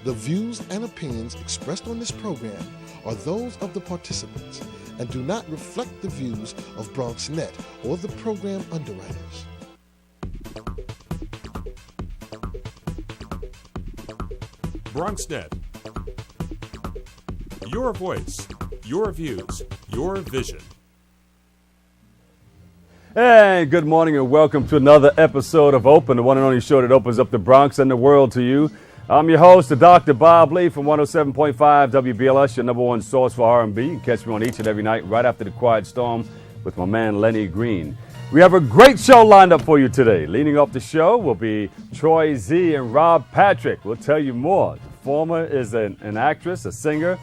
The views and opinions expressed on this program are those of the participants and do not reflect the views of BronxNet or the program underwriters. BronxNet. Your voice, your views, your vision. Hey, good morning and welcome to another episode of Open, the one and only show that opens up the Bronx and the world to you. I'm your host, Dr. Bob Lee from 107.5 WBLS, your number one source for R&B. You can catch me on each and every night right after the Quiet Storm with my man Lenny Green. We have a great show lined up for you today. Leading off the show will be Troy Z and Rob Patrick. We'll tell you more. The former is an actress, a singer,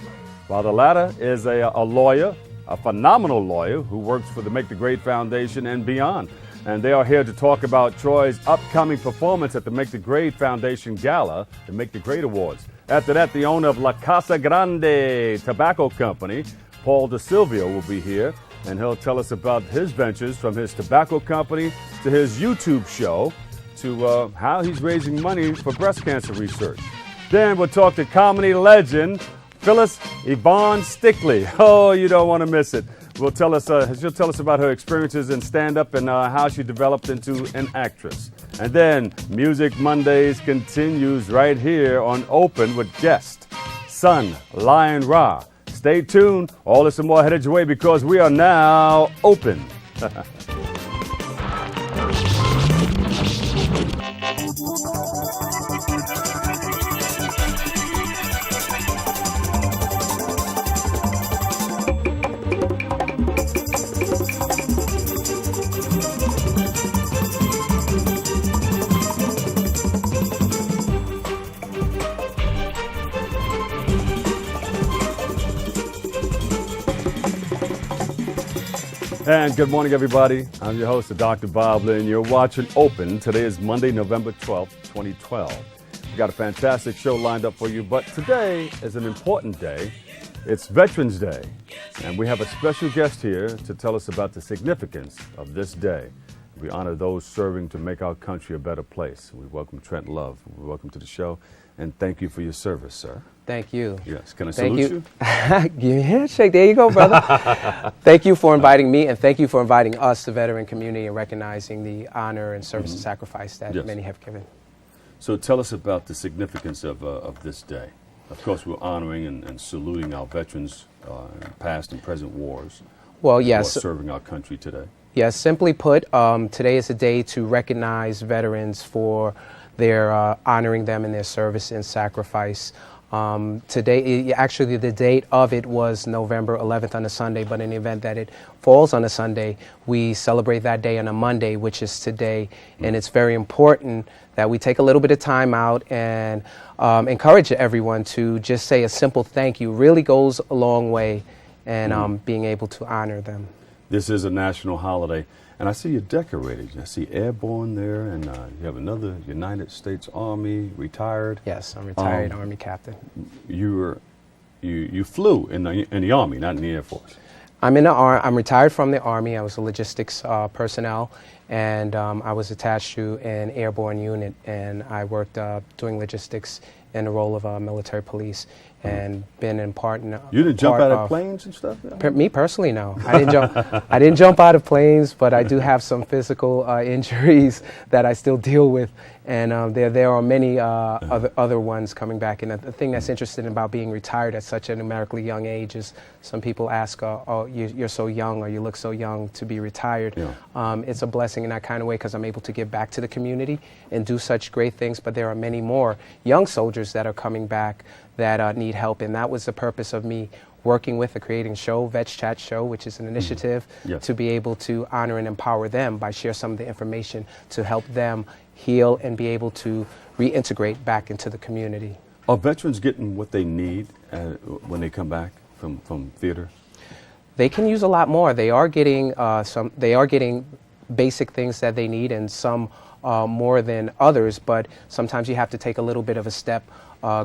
while the latter is a lawyer, a phenomenal lawyer who works for the Make the Grade Foundation and beyond. And they are here to talk about Troy's upcoming performance at the Make the Grade Foundation Gala, the Make the Grade Awards. After that, the owner of La Casa Grande Tobacco Company, Paul DeSilvio, will be here, and he'll tell us about his ventures from his tobacco company to his YouTube show to how he's raising money for breast cancer research. Then we'll talk to comedy legend Phyllis Yvonne Stickley. Oh, you don't want to miss it. She'll tell us about her experiences in stand-up and how she developed into an actress. And then Music Mondays continues right here on Open with guest Sun Lion Ra. Stay tuned. All this and more headed your way because we are now open. And good morning, everybody. I'm your host, Dr. Bob Lee, and you're watching Open. Today is Monday, November 12th, 2012. We've got a fantastic show lined up for you, but today is an important day. It's Veterans Day, and we have a special guest here to tell us about the significance of this day. We honor those serving to make our country a better place. We welcome Trent Love. Welcome to the show, and thank you for your service, sir. Thank you. Yes. Can I salute you? Give me a handshake. There you go, brother. Thank you for inviting me, and thank you for inviting us, the veteran community, and recognizing the honor and service and sacrifice that many have given. So tell us about the significance of this day. Of course, we're honoring and saluting our veterans in past and present wars. Well, yes. Who are serving our country today. Yes, simply put, today is a day to recognize veterans for their honoring them in their service and sacrifice. Today, actually, the date of it was November 11th on a Sunday, but in the event that it falls on a Sunday, we celebrate that day on a Monday, which is today. And it's very important that we take a little bit of time out and encourage everyone to just say a simple thank you. Really goes a long way in being able to honor them. This is a national holiday. And I see you decorated. I see airborne there, and you have another United States Army retired. Yes, I'm retired Army captain. You flew in the Army, not in the Air Force. I'm retired from the Army. I was a logistics personnel, and I was attached to an airborne unit, and I worked doing logistics in the role of military police. And been in part. You didn't jump out of planes and stuff? Me personally, no. I didn't jump. I didn't jump out of planes, but I do have some physical injuries that I still deal with, and there are many other ones coming back. And the thing that's interesting about being retired at such a numerically young age is some people ask, "Oh, you're so young, or you look so young to be retired." Yeah. It's a blessing in that kind of way because I'm able to give back to the community and do such great things. But there are many more young soldiers that are coming back that need help, and that was the purpose of me working with the creating show, Vets Chat Show, which is an initiative to be able to honor and empower them by share some of the information to help them heal and be able to reintegrate back into the community. Are veterans getting what they need when they come back from theater? They can use a lot more. They are getting basic things that they need, and some more than others, but sometimes you have to take a little bit of a step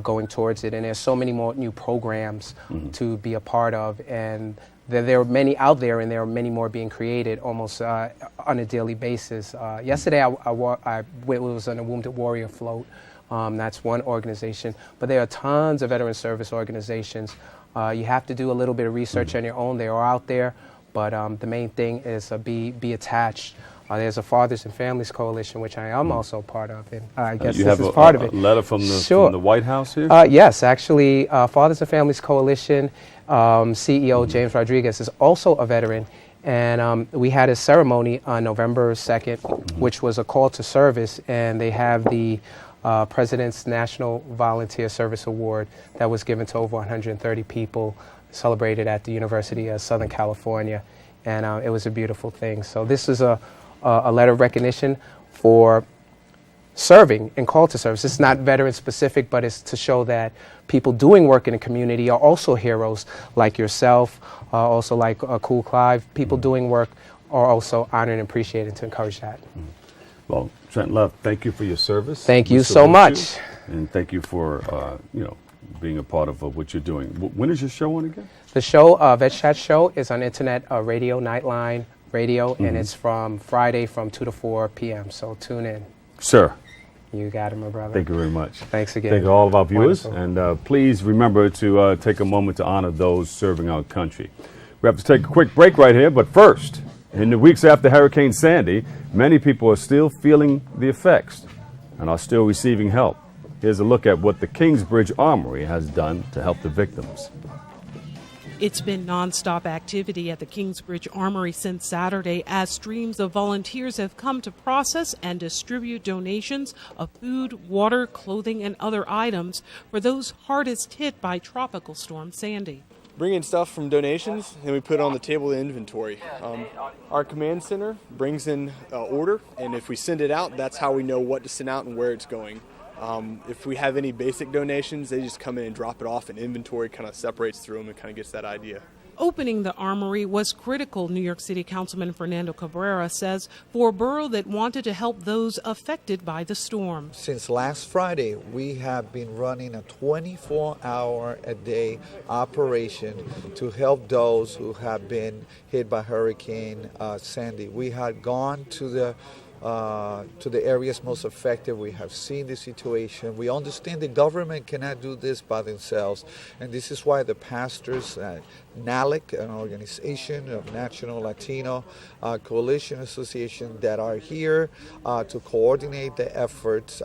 going towards it. And there's so many more new programs to be a part of, and there are many out there, and there are many more being created almost on a daily basis. Yesterday I was on a Wounded Warrior float That's one organization. But there are tons of veteran service organizations. You have to do a little bit of research on your own. They are out there. But the main thing is be attached. There's a Fathers and Families Coalition, which I am also part of, and I guess you this have is part of it. A letter from the, Sure. from the White House here? Yes, actually, Fathers and Families Coalition CEO James Rodriguez is also a veteran, and we had a ceremony on November 2nd, which was a call to service, and they have the President's National Volunteer Service Award that was given to over 130 people, celebrated at the University of Southern California, and it was a beautiful thing. So this is a letter of recognition for serving and call to service. It's not veteran specific, but it's to show that people doing work in the community are also heroes like yourself, also like Cool Clive. People doing work are also honored and appreciated, to encourage that. Well, Trent Love, thank you for your service. Thank you We so salute much. you, and thank you for being a part of what you're doing. When is your show on again? The show, Vet Chat Show, is on internet radio, Nightline Radio, and it's from Friday from 2 to 4 p.m. So tune in. Sir. You got it, my brother. Thank you very much. Thanks again. Thank all of our viewers. Wonderful. And please remember to take a moment to honor those serving our country. We have to take a quick break right here, but first, in the weeks after Hurricane Sandy, many people are still feeling the effects and are still receiving help. Here's a look at what the Kingsbridge Armory has done to help the victims. It's been nonstop activity at the Kingsbridge Armory since Saturday as streams of volunteers have come to process and distribute donations of food, water, clothing, and other items for those hardest hit by Tropical Storm Sandy. Bring in stuff from donations and we put it on the table in inventory. Our command center brings in order, and if we send it out, that's how we know what to send out and where it's going. If we have any basic donations, they just come in and drop it off, and inventory kind of separates through them and kind of gets that idea. Opening the armory was critical, New York City Councilman Fernando Cabrera says, for a borough that wanted to help those affected by the storm. Since last Friday, we have been running a 24-hour-a-day operation to help those who have been hit by Hurricane Sandy. We had gone to the areas most affected. We have seen the situation. We understand the government cannot do this by themselves, and this is why the pastors at NALIC, an organization of National Latino Coalition Association, that are here to coordinate the efforts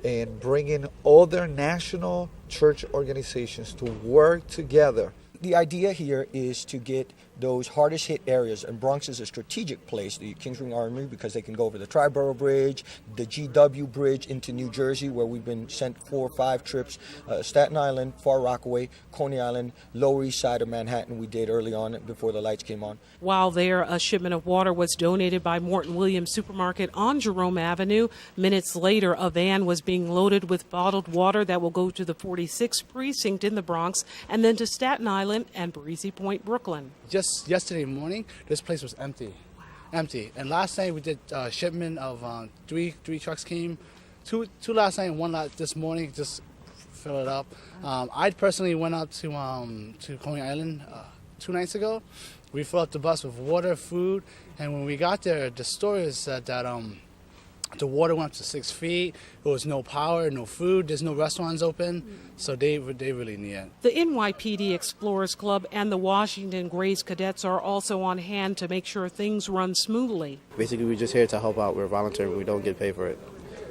and bring in other national church organizations to work together. The idea here is to get those hardest hit areas, and Bronx is a strategic place, the Kingsbridge Armory, because they can go over the Triborough Bridge, the GW Bridge into New Jersey, where we've been sent 4 or 5 trips, Staten Island, Far Rockaway, Coney Island, Lower East Side of Manhattan we did early on before the lights came on. While there, a shipment of water was donated by Morton Williams Supermarket on Jerome Avenue. Minutes later, a van was being loaded with bottled water that will go to the 46th precinct in the Bronx and then to Staten Island and Breezy Point, Brooklyn. Just yesterday morning, this place was empty. Empty. And last night we did a shipment of 3 trucks came. Two last night and 1 this morning, just fill it up. I personally went up to Coney Island 2 nights ago. We filled up the bus with water, food, and when we got there, the story said that the water went up to 6 feet. There was no power, no food. There's no restaurants open, so they really need it. The NYPD Explorers Club and the Washington Grays Cadets are also on hand to make sure things run smoothly. Basically, we're just here to help out. We're volunteering. We don't get paid for it.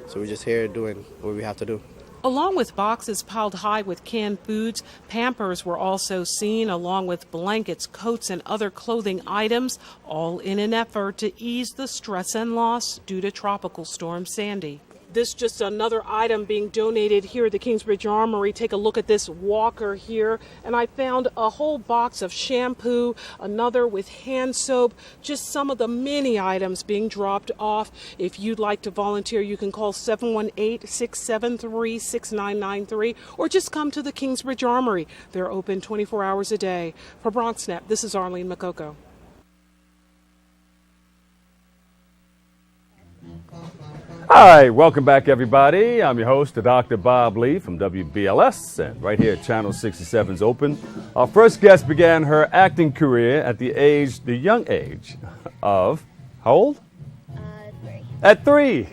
So we're just here doing what we have to do. Along with boxes piled high with canned foods, Pampers were also seen, along with blankets, coats, and other clothing items, all in an effort to ease the stress and loss due to Tropical Storm Sandy. This just another item being donated here at the Kingsbridge Armory. Take a look at this walker here. And I found a whole box of shampoo, another with hand soap, just some of the many items being dropped off. If you'd like to volunteer, you can call 718-673-6993 or just come to the Kingsbridge Armory. They're open 24 hours a day. For BronxNet, this is Arlene Makoko. All right, welcome back, everybody. I'm your host, Dr. Bob Lee from WBLS, and right here at Channel 67's Open. Our first guest began her acting career at the young age of, how old? 3. at 3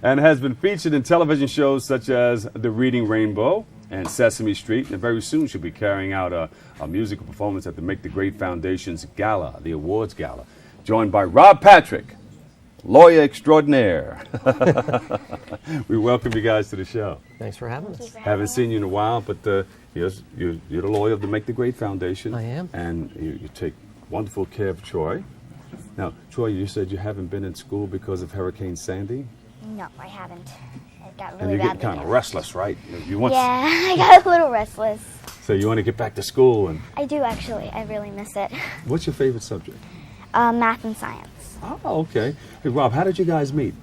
and has been featured in television shows such as The Reading Rainbow and Sesame Street, and very soon she'll be carrying out a musical performance at the Make the Grade Foundation's gala, the awards gala, joined by Rob Patrick, lawyer extraordinaire. We welcome you guys to the show. Thanks for having us. Haven't seen you in a while, but you're the lawyer of the Make the Grade Foundation. I am. And you take wonderful care of Troy. Now, Troy, you said you haven't been in school because of Hurricane Sandy? No, I haven't. It got And really you bad. get kind of restless, right? You want, Yeah, I got a little restless. So you want to get back to school. And I do actually. I really miss it. what's your favorite subject? Math and science. Oh, okay. Hey, Rob, how did you guys meet?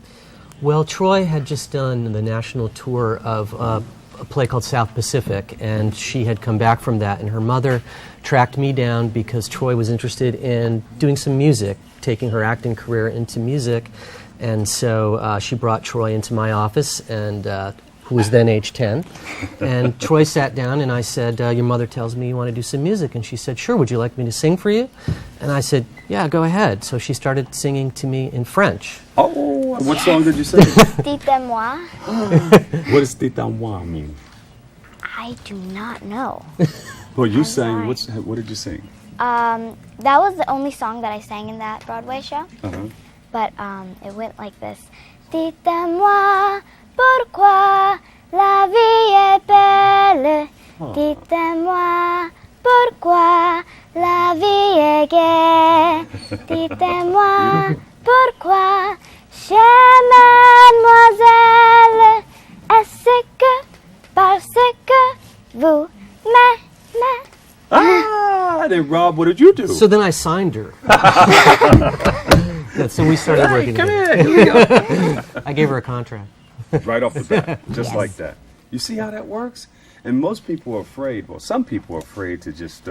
Well, Troy had just done the national tour of a play called South Pacific, and she had come back from that, and her mother tracked me down because Troy was interested in doing some music, taking her acting career into music, and so she brought Troy into my office, and who was then age 10, and Troy sat down, and I said, your mother tells me you want to do some music, and she said, sure, would you like me to sing for you? And I said, yeah, go ahead. So she started singing to me in French. Oh, what song did you sing? Dites-moi. What does Dites-moi mean? I do not know. Well, you I'm sang, sorry. what did you sing? That was the only song that I sang in that Broadway show. Uh-huh. But it went like this. Dites-moi pourquoi la vie est belle. Dites-moi pourquoi la vie est gaie. Dites-moi pourquoi, chère mademoiselle, est-ce que parce que vous m'aimez? Ah, then Rob, what did you do? So then I signed her. Yeah, so we started working Come together. here, here we go. I gave her a contract. Right off the bat, just Yes. like that. You see how that works? And most people are afraid, well, some people are afraid to just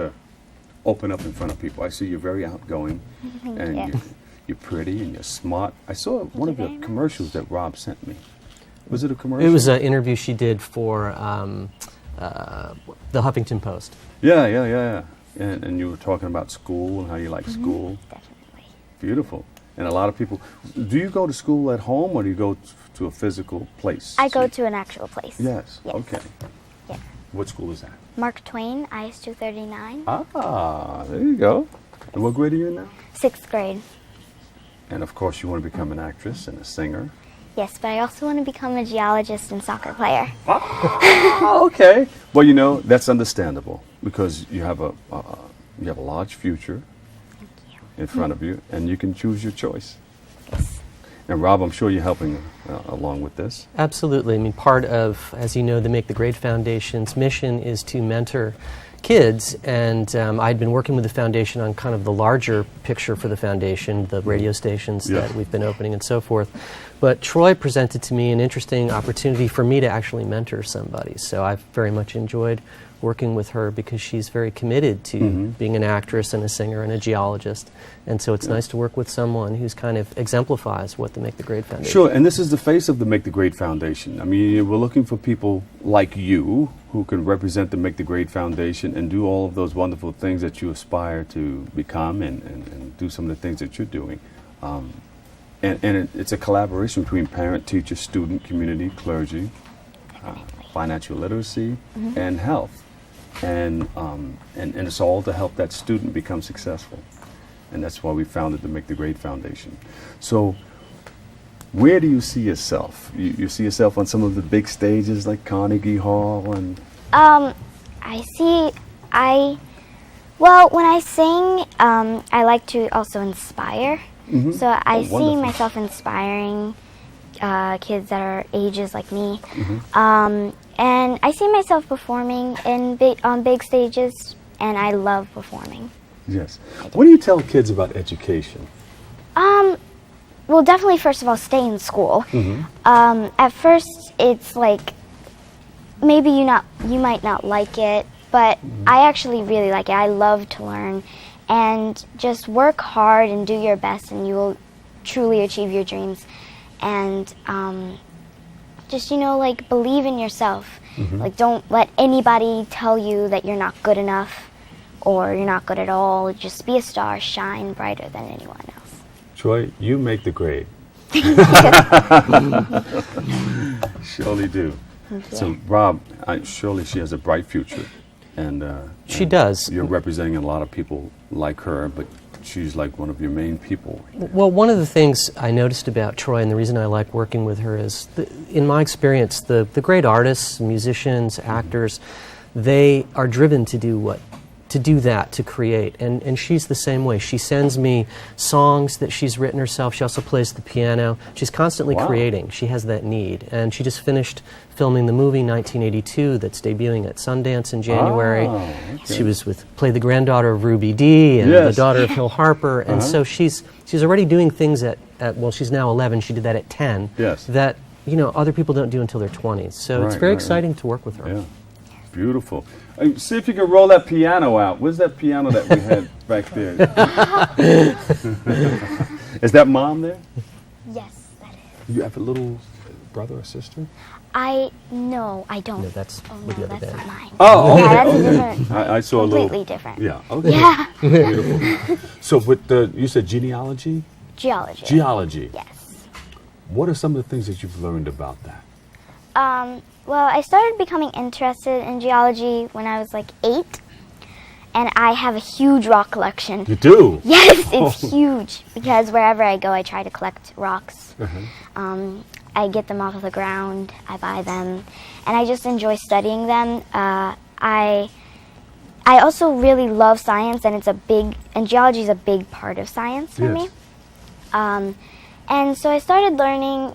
open up in front of people. I see you're very outgoing, and you. you're pretty and you're smart. I saw one of the commercials that Rob sent me. Was it a commercial? It was an interview she did for the Huffington Post. Yeah. And you were talking about school and how you like school. Definitely. Beautiful. And a lot of people, do you go to school at home or do you go to a physical place? I go to an actual place. Yes. Yes. Okay. Yeah. What school is that? Mark Twain, IS 239. Ah, there you go. And what grade are you in now? 6th grade. And of course you want to become an actress and a singer. Yes, but I also want to become a geologist and soccer player. Oh, okay. Well, you know, that's understandable because you have a large future in front of you, and you can choose your choice. Yes. And Rob, I'm sure you're helping along with this. Absolutely. I mean, part of, as you know, the Make the Grade Foundation's mission is to mentor kids, and I'd been working with the foundation on kind of the larger picture for the foundation, the radio stations that we've been opening and so forth. But Troy presented to me an interesting opportunity for me to actually mentor somebody. So I've very much enjoyed working with her because she's very committed to being an actress and a singer and a geologist. And so it's nice to work with someone who's kind of exemplifies what the Make the Grade Foundation. Sure, and this is the face of the Make the Grade Foundation. I mean, we're looking for people like you who can represent the Make the Grade Foundation and do all of those wonderful things that you aspire to become and do some of the things that you're doing. It's a collaboration between parent, teacher, student, community, clergy, financial literacy, and health. And it's all to help that student become successful. And that's why we founded the Make the Grade Foundation. So where do you see yourself? You see yourself on some of the big stages like Carnegie Hall and... Well, when I sing, I like to also inspire. So I see wonderful. myself inspiring kids that are ages like me. And I see myself performing on big stages, and I love performing. Yes. What do you tell kids about education? Well, definitely, first of all, stay in school. At first, it's like, maybe you might not like it, but I actually really like it. I love to learn. And just work hard and do your best, and you will truly achieve your dreams. And just, like, believe in yourself. Like, don't let anybody tell you that you're not good enough or you're not good at all. Just be a star, shine brighter than anyone else. Troy, you make the grade. Surely do. So, Rob, surely she has a bright future. And she does. You're representing a lot of people like her, but she's like one of your main people. Well, one of the things I noticed about Troy, and the reason I like working with her is, in my experience, the great artists, musicians, actors, they are driven to do that, to create. And she's the same way. She sends me songs that she's written herself. She also plays the piano. She's constantly creating. She has that need. And she just finished filming the movie 1982 that's debuting at Sundance in January. She was played the granddaughter of Ruby Dee and the daughter of Hill Harper. And so she's already doing things at, well, she's now 11. She did that at 10. That, other people don't do until their 20s. So it's very exciting to work with her. Yeah. Beautiful. See if you can roll that piano out. Where's that piano that we had back there? Is that Mom there? Yes, that is. You have a little brother or sister? No, I don't. No, that's with the other band. Not mine. Oh, okay. Yeah, that's a different. I saw completely different. Yeah. Okay. Yeah. Beautiful. So, with you said genealogy? Geology. Geology. Yes. What are some of the things that you've learned about that? Well, I started becoming interested in geology when I was like 8, and I have a huge rock collection. You do? Yes, it's huge, because wherever I go, I try to collect rocks. I get them off of the ground, I buy them, and I just enjoy studying them. I also really love science, and and geology is a big part of science for me. And so I started learning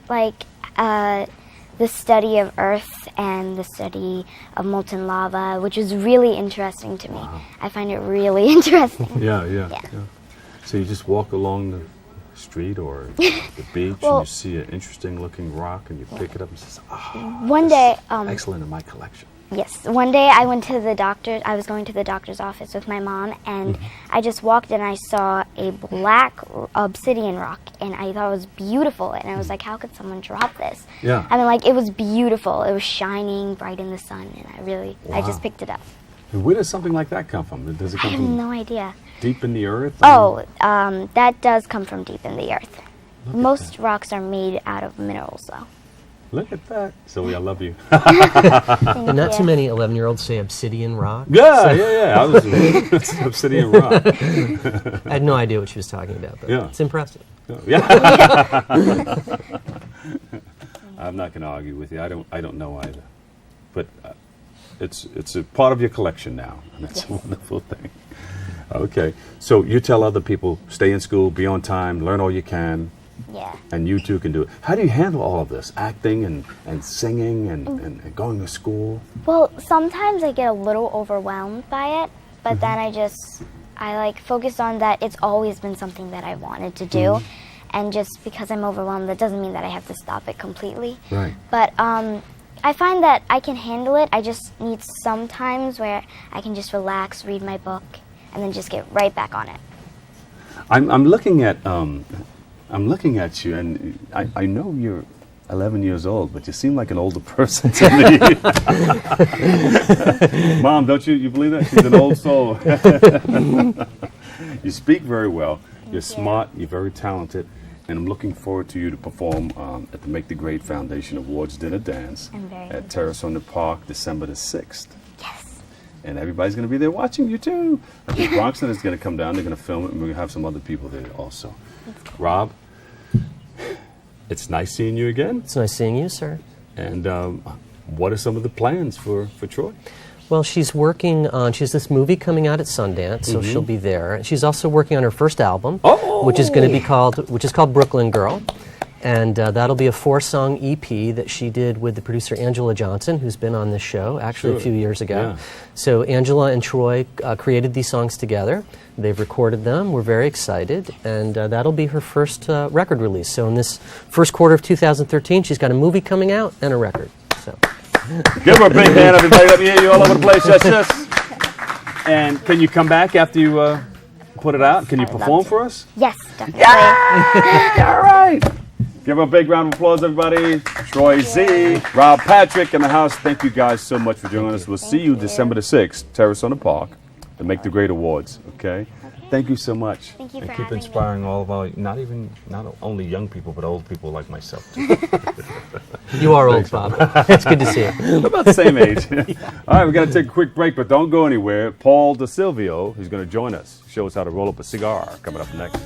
the study of Earth and the study of molten lava, which is really interesting to me. I find it really interesting. Yeah. So you just walk along the street or the beach and you see an interesting looking rock and you pick it up and say, one day, excellent in my collection. Yes. One day I went to the doctor. I was going to the doctor's office with my mom, and I just walked and I saw a black obsidian rock, and I thought it was beautiful. And I was like, how could someone drop this? Yeah. I mean, it was beautiful. It was shining bright in the sun, and I just picked it up. And where does something like that come from? Does it come I have from no idea. Deep in the earth? That does come from deep in the earth. Most rocks are made out of minerals, though. Look at that. Zoe, I love you. And not too many 11-year-olds say obsidian rock. Yeah. I was obsidian rock. I had no idea what she was talking about, but it's impressive. Yeah. I'm not going to argue with you. I don't know either. But it's a part of your collection now, and it's a wonderful thing. Okay. So you tell other people, stay in school, be on time, learn all you can. Yeah. And you too can do it. How do you handle all of this? Acting and singing and going to school? Well, sometimes I get a little overwhelmed by it, but then I focus on that it's always been something that I wanted to do. And just because I'm overwhelmed, that doesn't mean that I have to stop it completely. Right. But I find that I can handle it. I just need some times where I can just relax, read my book, and then just get right back on it. I'm looking at you, and I know you're 11 years old, but you seem like an older person to me. Mom, don't you believe that? She's an old soul. You speak very well. You're smart. You're very talented. And I'm looking forward to you to perform at the Make the Grade Foundation Awards Dinner Dance at Terrace on the Park, December the 6th. Yes. And everybody's going to be there watching you, too. I think Bronxton is going to come down. They're going to film it, and we're going to have some other people there also. Rob, it's nice seeing you again. It's nice seeing you, sir. And what are some of the plans for Troy? Well, she's working on, she has this movie coming out at Sundance, so she'll be there. She's also working on her first album, which is going to be called Brooklyn Girl. And that'll be a 4-song EP that she did with the producer Angela Johnson, who's been on this show actually a few years ago. Yeah. So Angela and Troy created these songs together. They've recorded them. We're very excited. And that'll be her first record release. So in this first quarter of 2013, she's got a movie coming out and a record. So. Give her a big hand, everybody. Let me hear you all over the place. Yes. And can you come back after you put it out? Can you perform for us? Yes, definitely. Yeah! All right. Give her a big round of applause, everybody. Troy Z, Rob Patrick in the house. Thank you guys so much for joining us. We'll see you December the 6th, Terrace on the Park, to Make the Great Awards, okay? Thank you so much. Thank you And for keep having inspiring all of our, not only young people, but old people like myself too. You are old, Bob. It's good to see you. We're about the same age. All right, we're going to take a quick break, but don't go anywhere. Paul DeSilvio, who's going to join us, show us how to roll up a cigar, coming up next.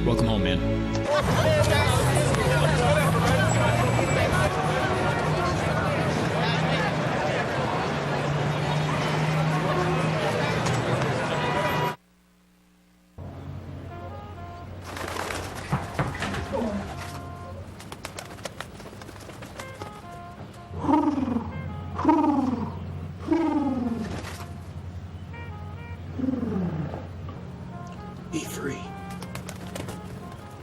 Welcome home, man. Be free.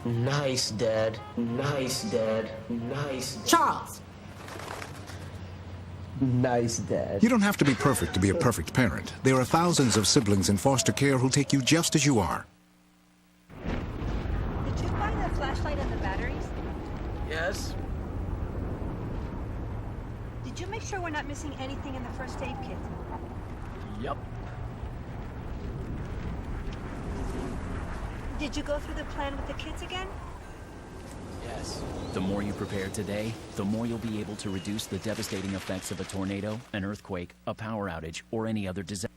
Nice, Dad. Nice, Dad. Nice. Charles! Nice, Dad. You don't have to be perfect to be a perfect parent. There are thousands of siblings in foster care who'll take you just as you are. Did you find the flashlight and the batteries? Yes. Did you make sure we're not missing anything in the first aid kit? Yep. Did you go through the plan with the kids again? Yes. The more you prepare today, the more you'll be able to reduce the devastating effects of a tornado, an earthquake, a power outage, or any other disaster.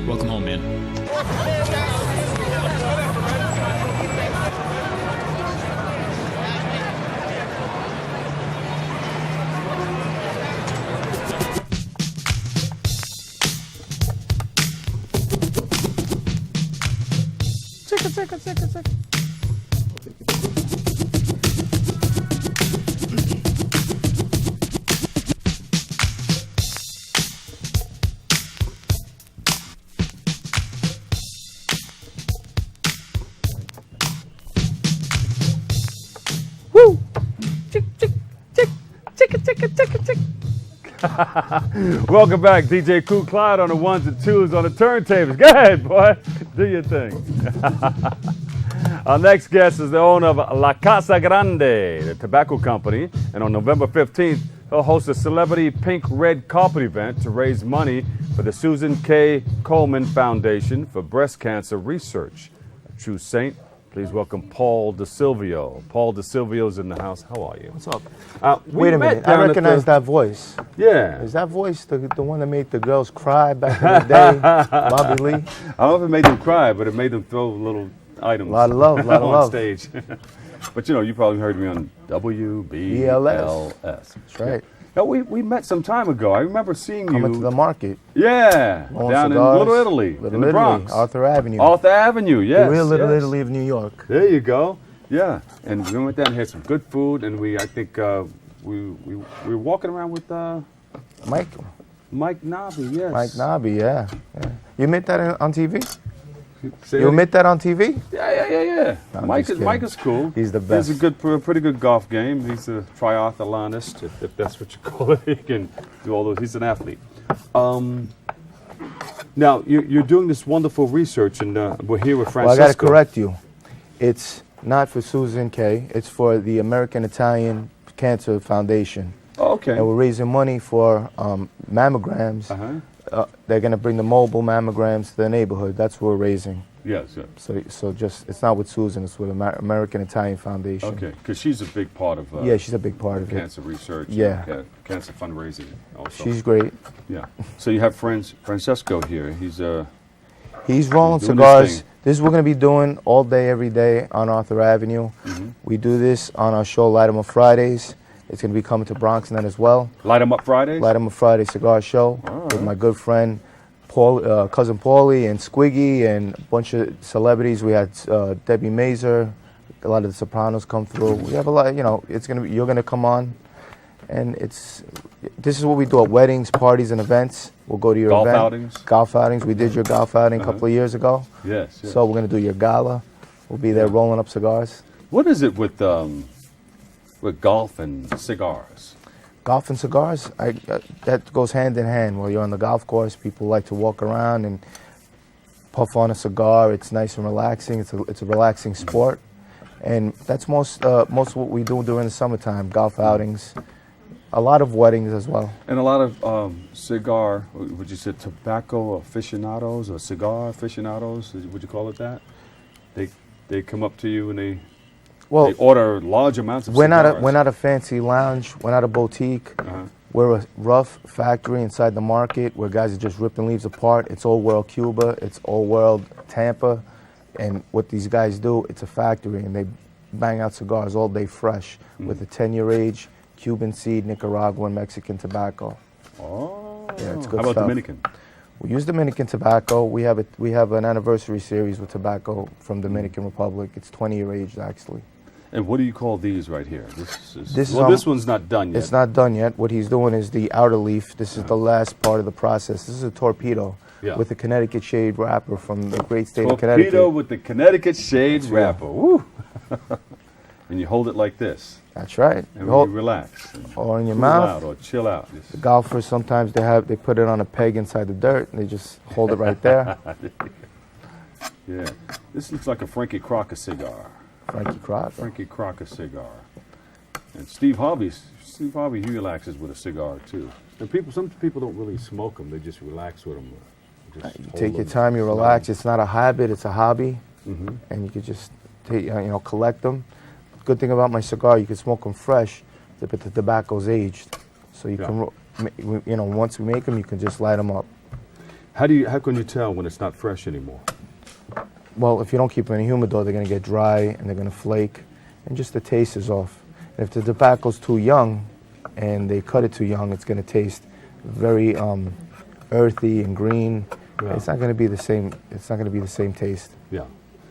Welcome home, man. Second. Woo! Chick. Welcome back, DJ Kool Clyde on the ones and twos on the turntables. Go ahead, boy. Do your thing. Our next guest is the owner of La Casa Grande, the tobacco company, and on November 15th, he'll host a celebrity pink red carpet event to raise money for the Susan K. Komen Foundation for Breast Cancer Research. A true saint. Please welcome Paul DeSilvio. Paul DeSilvio's in the house. How are you? What's up? Wait a minute. I recognize that voice. Yeah. Is that voice the one that made the girls cry back in the day? Bobby Lee? I don't know if it made them cry, but it made them throw little items. A lot of love, on stage. But you probably heard me on WBLS. That's right. No, we met some time ago. I remember seeing Coming you. to the market. Yeah, On down cigars, in Little Italy, in the Bronx. Arthur Avenue. Arthur Avenue, yes. The real Little yes. Italy of New York. There you go. Yeah, and we went down and had some good food, and I think we were walking around with Mike Nobby, yes. Mike Nobby, yeah. You met that on TV? Say You met that on TV? Yeah, Yeah. I'm Mike just Mike kidding. is cool. He's the best. He's a pretty good golf game. He's a triathlonist, if that's what you call it. He can do all those. He's an athlete. Now you're doing this wonderful research, and we're here with Francesco. Well, I got to correct you. It's not for Susan K. It's for the American Italian Cancer Foundation. Oh, okay. And we're raising money for mammograms. They're going to bring the mobile mammograms to the neighborhood. That's what we're raising. Yes. So just it's not with Susan. It's with American Italian Foundation. Okay, because she's a big part of. Yeah, she's a big part of it. Cancer research. Yeah. And cancer fundraising. Also. She's great. Yeah. So you have Francesco here. He's rolling doing cigars. his thing. This is what we're going to be doing all day, every day on Arthur Avenue. We do this on our show, Light 'em Up Fridays. It's going to be coming to BronxNet as well. Light 'em Up Fridays? Light 'em Up Friday cigar show with my good friend, Cousin Paulie and Squiggy and a bunch of celebrities. We had Debbie Mazur, a lot of the Sopranos come through. We have a lot, you're going to come on. And this is what we do at weddings, parties, and events. We'll go to your Golf event. outings? Golf outings. We did your golf outing a couple of years ago. Yes. So we're going to do your gala. We'll be there rolling up cigars. What is it with golf and cigars? Golf and cigars, that goes hand in hand. While you're on the golf course, people like to walk around and puff on a cigar. It's nice and relaxing. It's a relaxing sport. And that's most of what we do during the summertime, golf outings. A lot of weddings as well. And a lot of cigar, would you say tobacco aficionados or cigar aficionados? Would you call it that? They come up to you and they order large amounts of cigars. We're not a fancy lounge. We're not a boutique. We're a rough factory inside the market where guys are just ripping leaves apart. It's old world Cuba. It's old world Tampa. And what these guys do, it's a factory, and they bang out cigars all day fresh with a 10-year age, Cuban seed, Nicaraguan, Mexican tobacco. Oh. Yeah, it's good How about stuff. Dominican? We use Dominican tobacco. We have an anniversary series with tobacco from Dominican Republic. It's 20-year age, actually. And what do you call these right here? This one's not done yet. It's not done yet. What he's doing is the outer leaf. This is the last part of the process. This is a torpedo with a Connecticut shade wrapper from the great state of Connecticut. Torpedo with the Connecticut shade wrapper. Woo! And you hold it like this. That's right. And you relax. Or in your cool mouth. out or chill out. The golfers, sometimes they put it on a peg inside the dirt, and they just hold it right there. Yeah. This looks like a Frankie Crocker cigar. Frankie Crocker? Frankie Crocker cigar. And Steve Harvey, he relaxes with a cigar, too. And some people don't really smoke them. They just relax with them. You take your time, you relax. It's not a habit, it's a hobby. And you could just collect them. Good thing about my cigar, you can smoke them fresh, but the tobacco's aged. So you can, once we make them, you can just light them up. How can you tell when it's not fresh anymore? Well, if you don't keep them in a humidor, they're going to get dry and they're going to flake, and just the taste is off. And if the tobacco's too young and they cut it too young, it's going to taste very earthy and green. Yeah. It's not going to be the same. It's not going to be the same taste. Yeah.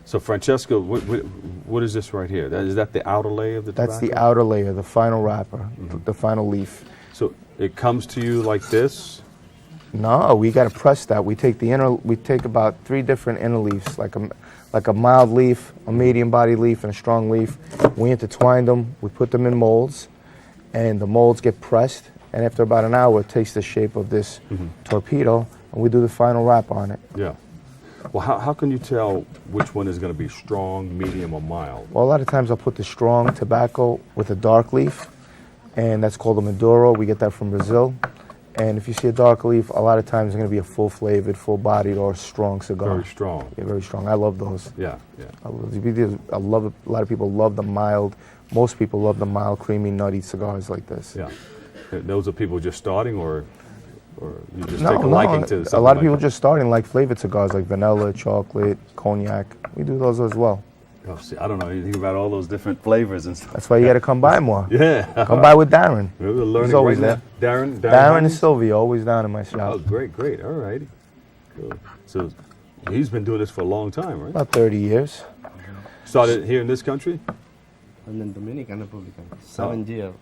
So Francesco, what is this right here? Is that the outer layer of the tobacco? That's the outer layer, the final wrapper, the final leaf. So it comes to you like this? No, we got to press that. We take about 3 different inner leaves, like a mild leaf, a medium body leaf, and a strong leaf. We intertwine them. We put them in molds, and the molds get pressed. And after about an hour, it takes the shape of this torpedo, and we do the final wrap on it. Yeah. Well, how can you tell which one is going to be strong, medium, or mild? Well, a lot of times I'll put the strong tobacco with a dark leaf, and that's called a Maduro. We get that from Brazil. And if you see a dark leaf, a lot of times it's going to be a full-flavored, full-bodied, or strong cigar. Very strong. Yeah, very strong. I love those. Yeah, yeah. I love it. A lot of people love the mild. Most people love the mild, creamy, nutty cigars like this. Yeah. Those are people just starting, or you just take a liking to something? A lot of people just starting like flavored cigars, like vanilla, chocolate, cognac. We do those as well. Oh, see, I don't know anything about all those different flavors and stuff. That's why you got to come by more. Yeah. Come by with Darren. We're learning He's always right there. Darren Darren and Sylvia, always down in my shop. Oh, great. All righty. Cool. So he's been doing this for a long time, right? About 30 years. Started here in this country? And then Dominican Republic. 7 years.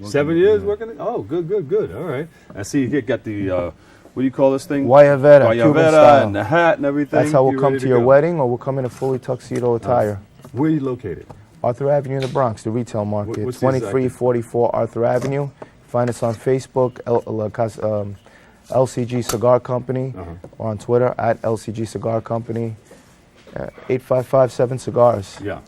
7 years working? Oh, good. All right. I see you got the what do you call this thing? Guayabera, Cuban style. And the hat and everything. That's how we'll You come ready to your go? wedding, or we'll come in a fully tuxedo attire. Where are you located? Arthur Avenue in the Bronx, the retail market. What's the exact- 2344 Arthur Avenue. Find us on Facebook, LCG Cigar Company, or on Twitter at LCG Cigar Company. 8557 Cigars. Yeah.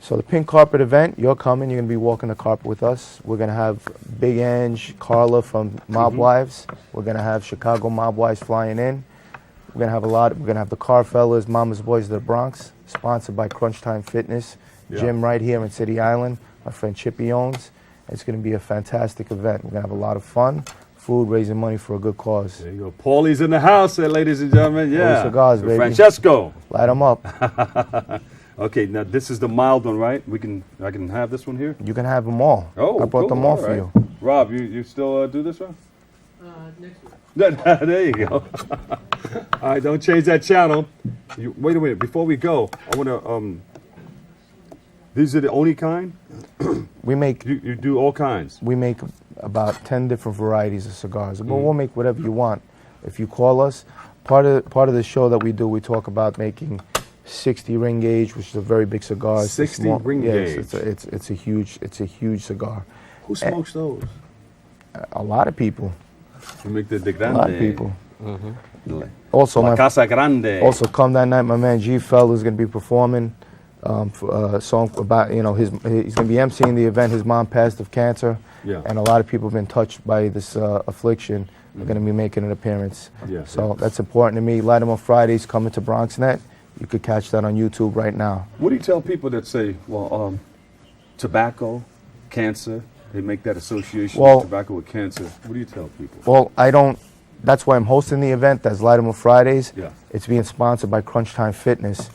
So the pink carpet event, you're coming. You're going to be walking the carpet with us. We're going to have Big Ange, Carla from Mob Wives. We're going to have Chicago Mob Wives flying in. We're going to have a lot. We're going to have the Car Fellas, Mama's Boys of the Bronx, sponsored by Crunch Time Fitness. Yeah. Gym right here in City Island. My friend Chippy owns. It's going to be a fantastic event. We're going to have a lot of fun, food, raising money for a good cause. There you go. Paulie's in the house there, ladies and gentlemen. Yeah. Cigars, baby. Francesco. Light them up. Okay, now this is the mild one, right? I can have this one here? You can have them all. Oh, I brought cool. them all for you. Rob, you still do this one? Next week. There you go. All right, don't change that channel. Wait a minute. Before we go, I want to... these are the only kind? We make... You do all kinds? We make about 10 different varieties of cigars. But we'll make whatever you want. If you call us, part of the show that we do, we talk about making 60 ring gauge, which is a very big cigar. 60 ring gauge. It's a huge cigar. Who smokes those? A lot of people. You make the grande. A lot of people. Mm-hmm. Also, La Casa Grande. Also, come that night, my man G Fell is going to be performing for a song about, he's going to be emceeing the event. His mom passed of cancer, and a lot of people have been touched by this affliction. They're going to be making an appearance. So that's important to me. Light 'em Up Fridays coming to BronxNet. You could catch that on YouTube right now. What do you tell people that say, well, tobacco, cancer, they make that association of tobacco with cancer? What do you tell people? Well, I don't. That's why I'm hosting the event. That's Light 'em Up Fridays. Yeah. It's being sponsored by Crunch Time Fitness.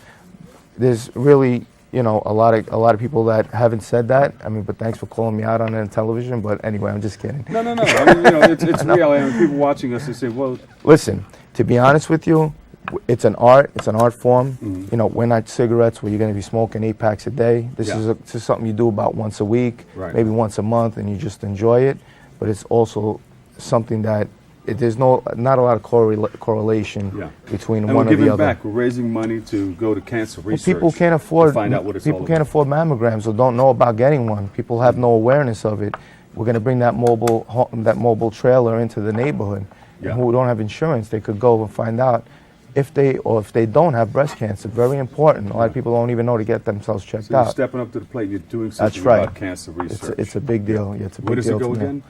There's really, a lot of people that haven't said that. I mean, but thanks for calling me out on it on television. But anyway, I'm just kidding. No. I mean, it's real. I mean, people watching us, they say, well. Listen, to be honest with you, it's an art. It's an art form. We're not cigarettes where you're going to be smoking 8 packs a day. This is something you do about once a week, maybe once a month, and you just enjoy it. But it's also something that there's not a lot of correlation between and one we're or the giving other. back. We're raising money to go to cancer research. People can't afford. to find out what it's all People can't about. afford mammograms or don't know about getting one. People have no awareness of it. We're going to bring that mobile trailer into the neighborhood. Yeah. And who don't have insurance, they could go and find out if they don't have breast cancer. Very important. A lot of people don't even know to get themselves checked So you're out. stepping up to the plate. You're doing That's something right. about cancer research. It's a big deal. Yeah, it's a big Where does deal it go to me. again?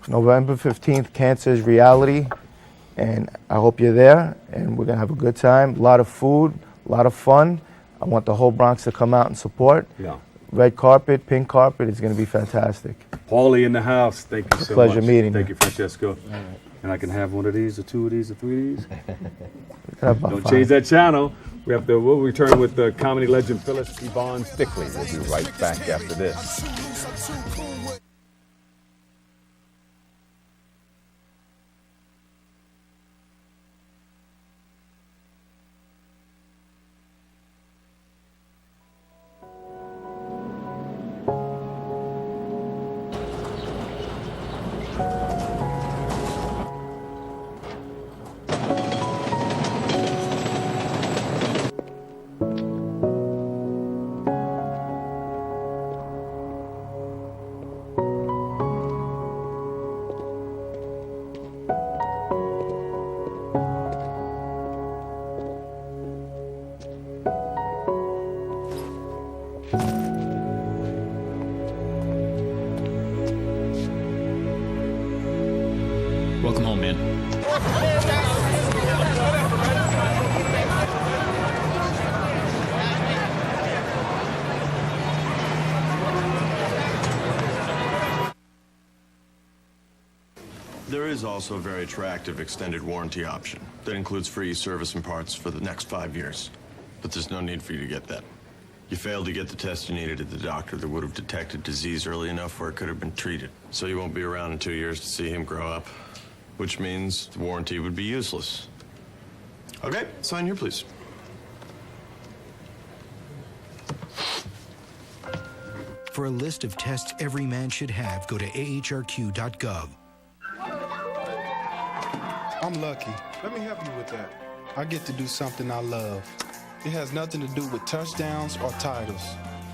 November 15th, Cancer is Reality. And I hope you're there. And we're going to have a good time. A lot of food, a lot of fun. I want the whole Bronx to come out and support. Yeah. Red carpet, pink carpet. It's going to be fantastic. Paulie in the house. Thank you so Pleasure much. meeting Thank you. you, Francesco. And I can have one of these, or 2 of these, or 3 of these. About Don't 5. change that channel. We'll return with the comedy legend Phyllis Yvonne Stickley. We'll be right back after this. Welcome home, man. There is also a very attractive extended warranty option that includes free service and parts for the next 5 years. But there's no need for you to get that. You failed to get the test you needed at the doctor that would have detected disease early enough where it could have been treated. So you won't be around in 2 years to see him grow up, which means the warranty would be useless. Okay, sign here, please. For a list of tests every man should have, go to ahrq.gov. I'm lucky. Let me help you with that. I get to do something I love. It has nothing to do with touchdowns or titles.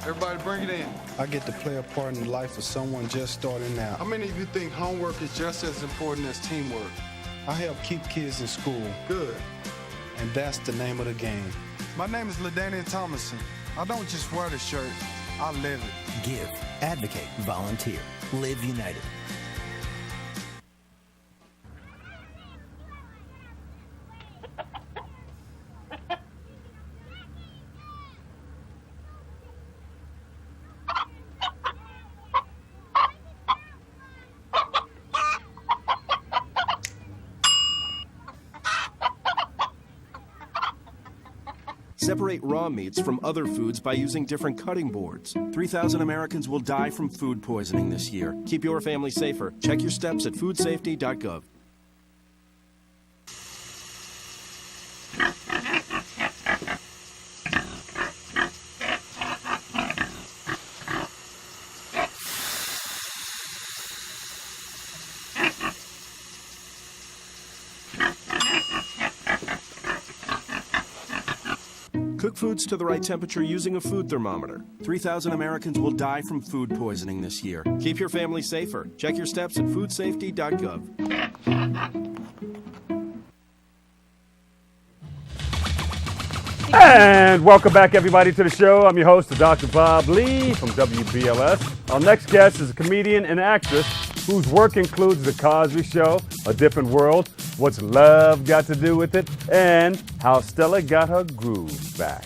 Everybody bring it in. I get to play a part in the life of someone just starting out. How many of you think homework is just as important as teamwork? I help keep kids in school. Good. And that's the name of the game. My name is LaDainian Thomason. I don't just wear the shirt, I live it. Give, advocate, volunteer. Live United. Separate raw meats from other foods by using different cutting boards. 3,000 Americans will die from food poisoning this year. Keep your family safer. Check your steps at foodsafety.gov. Cook foods to the right temperature using a food thermometer. 3,000 Americans will die from food poisoning this year. Keep your family safer. Check your steps at foodsafety.gov. And welcome back, everybody, to the show. I'm your host, Dr. Bob Lee from WBLS. Our next guest is a comedian and actress whose work includes The Cosby Show, A Different World, What's Love Got to Do with It, and How Stella Got Her Groove Back.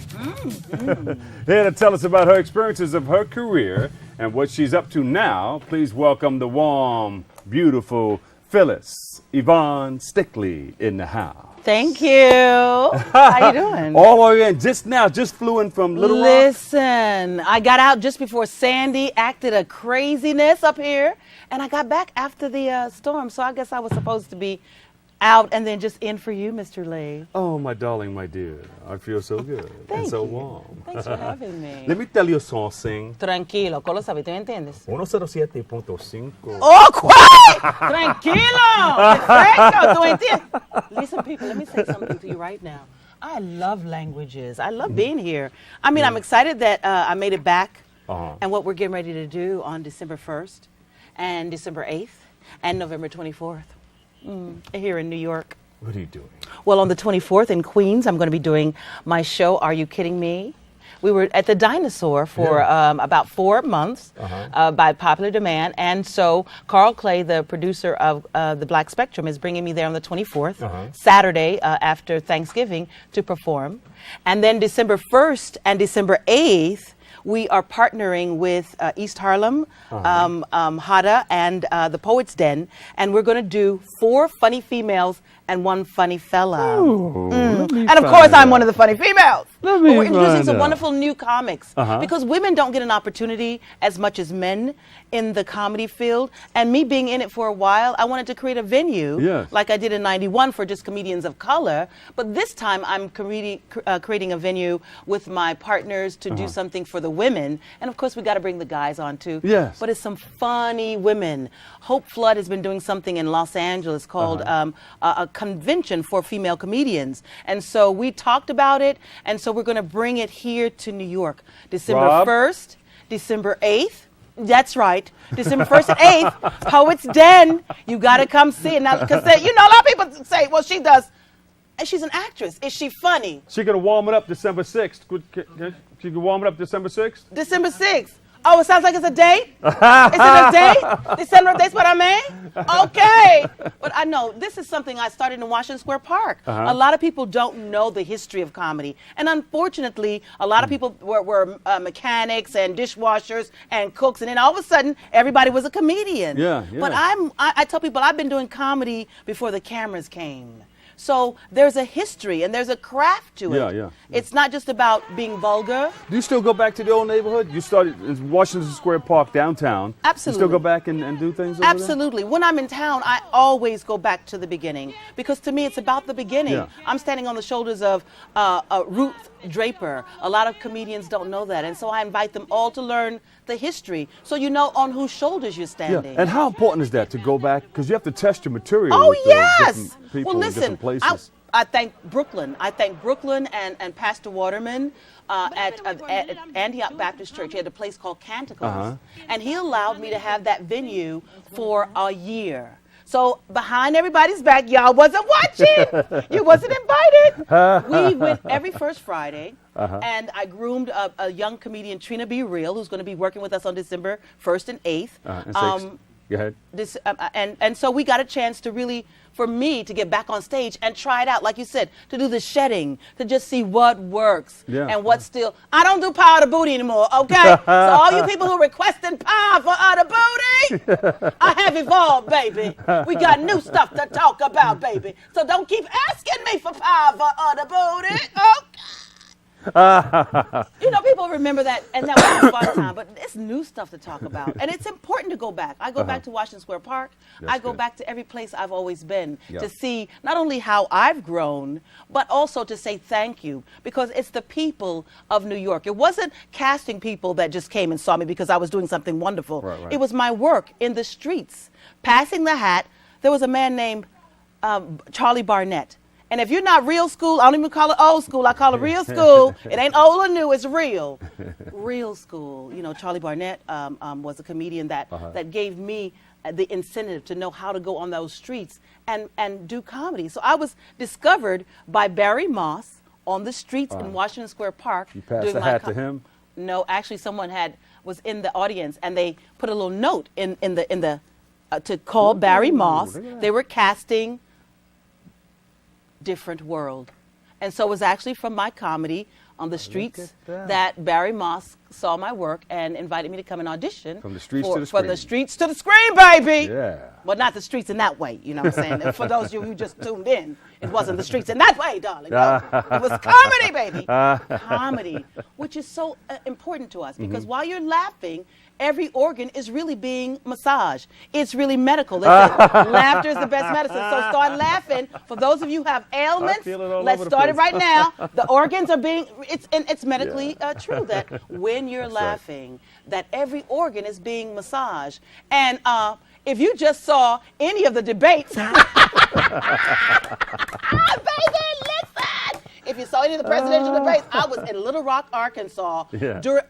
Here to tell us about her experiences of her career and what she's up to now, please welcome the warm, beautiful Phyllis Yvonne Stickley in the house. Thank you. How you doing? All the way in just flew in from Little Rock. Listen, I got out just before Sandy acted a craziness up here, and I got back after the storm, so I guess I was supposed to be out and then just in for you, Mr. Lee. Oh, my darling, my dear. I feel so good and so warm. Thanks for having me. Let me tell you something. Tranquilo, ¿cómo lo sabes? ¿Tú me entiendes? 107.5. Oh, quiet! Tranquilo! Perfecto, ¿tú entiendes? Listen, people, let me say something to you right now. I love languages. I love being here. I mean, I'm excited that I made it back and what we're getting ready to do on December 1st and December 8th and November 24th. Here in New York. What are you doing? Well, on the 24th in Queens, I'm going to be doing my show, Are You Kidding Me? We were at the Dinosaur for about 4 months by popular demand. And so Carl Clay, the producer of the Black Spectrum, is bringing me there on the 24th, Saturday after Thanksgiving, to perform. And then December 1st and December 8th, we are partnering with East Harlem, Hada, and the Poets Den, and we're going to do 4 funny females and 1 funny fella. And of course, I'm one of the funny females. We're introducing some wonderful new comics because women don't get an opportunity as much as men in the comedy field. And me being in it for a while, I wanted to create a venue like I did in '91 for just comedians of color. But this time, I'm creating a venue with my partners to do something for the women. And of course, we got to bring the guys on too. Yes. But it's some funny women. Hope Flood has been doing something in Los Angeles called a convention for female comedians. And so we talked about it. And so we're going to bring it here to New York. December 1st, December 8th. That's right. December 1st and 8th, Poets Den. You got to come see it. Now, because you know, a lot of people say, well, she does. And she's an actress. Is she funny? She's going to warm it up December 6th. She can warm it up December 6th? December 6th. Oh, it sounds like it's a date? Is it a date? December, that's what I mean? Okay. But I know this is something I started in Washington Square Park. A lot of people don't know the history of comedy. And unfortunately, a lot of people were mechanics and dishwashers and cooks. And then all of a sudden, everybody was a comedian. But I tell people I've been doing comedy before the cameras came. So there's a history and there's a craft to it. Yeah. It's not just about being vulgar. Do you still go back to the old neighborhood? You started in Washington Square Park downtown. Absolutely. You still go back and do things over there? Absolutely. When I'm in town, I always go back to the beginning because to me it's about the beginning. Yeah. I'm standing on the shoulders of Ruth Draper. A lot of comedians don't know that, and so I invite them all to learn the history so you know on whose shoulders you're standing. Yeah. And how important is that to go back? Because you have to test your material Oh, with yes. different people Well, in listen, different places. I thank Brooklyn. I thank Brooklyn and Pastor Waterman at Antioch Baptist Church. He had a place called Canticles. And he allowed me to have that venue for a year. So behind everybody's back, y'all wasn't watching. You wasn't invited. We went every first Friday. And I groomed a young comedian, Trina B. Real, who's going to be working with us on December 1st and 8th. And 6th. Go ahead. And so we got a chance to really, for me, to get back on stage and try it out, like you said, to do the shedding, to just see what works and what still. I don't do power to booty anymore, okay? So all you people who requesting power for other booty, I have evolved, baby. We got new stuff to talk about, baby. So don't keep asking me for power for other booty, okay? You know, people remember that, and that was a fun time, but it's new stuff to talk about. And it's important to go back. I go back to Washington Square Park. I go back to every place I've always been to see not only how I've grown, but also to say thank you, because it's the people of New York. It wasn't casting people that just came and saw me because I was doing something wonderful. It was my work in the streets. Passing the hat, there was a man named Charlie Barnett. And if you're not real school, I don't even call it old school. I call it real school. It ain't old or new. It's real. Real school. You know, Charlie Barnett was a comedian that gave me the incentive to know how to go on those streets and do comedy. So I was discovered by Barry Moss on the streets in Washington Square Park. You passed the hat to him? No, actually, someone was in the audience, and they put a little note in the to call Barry Moss. They were casting Different World. And so it was actually from my comedy on the streets that Barry Moss saw my work and invited me to come and audition. From the streets to the screen. From the streets to the screen, baby. Yeah. Well, not the streets in that way, you know what I'm saying? And for those of you who just tuned in, it wasn't the streets in that way, darling. No, it was comedy, baby. Comedy, which is so important to us because while you're laughing, every organ is really being massaged. It's really medical. They say laughter is the best medicine. So start laughing. For those of you who have ailments, let's start it right now. The organs are being, it's medically true that when you're laughing, that every organ is being massaged. And if you just saw any of the debates, baby, listen. If you saw any of the presidential debates, I was in Little Rock, Arkansas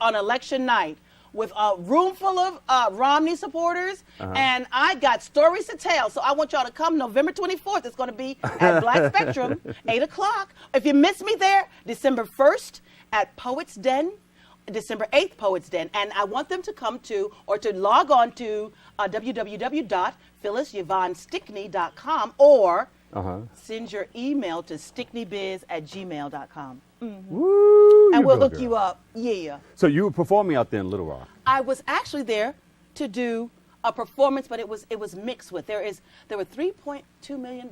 on election night with a room full of Romney supporters, and I got stories to tell. So I want y'all to come November 24th. It's going to be at Black Spectrum, 8 o'clock. If you miss me there, December 1st at Poets Den, December 8th, Poets Den. And I want them to come to, or to log on to www.phyllisyvonnestickney.com or send your email to stickneybiz@gmail.com. Woo, and we'll hook you up. Yeah. So you were performing out there in Little Rock? I was actually there to do a performance, but it was mixed with. There were $3.2 million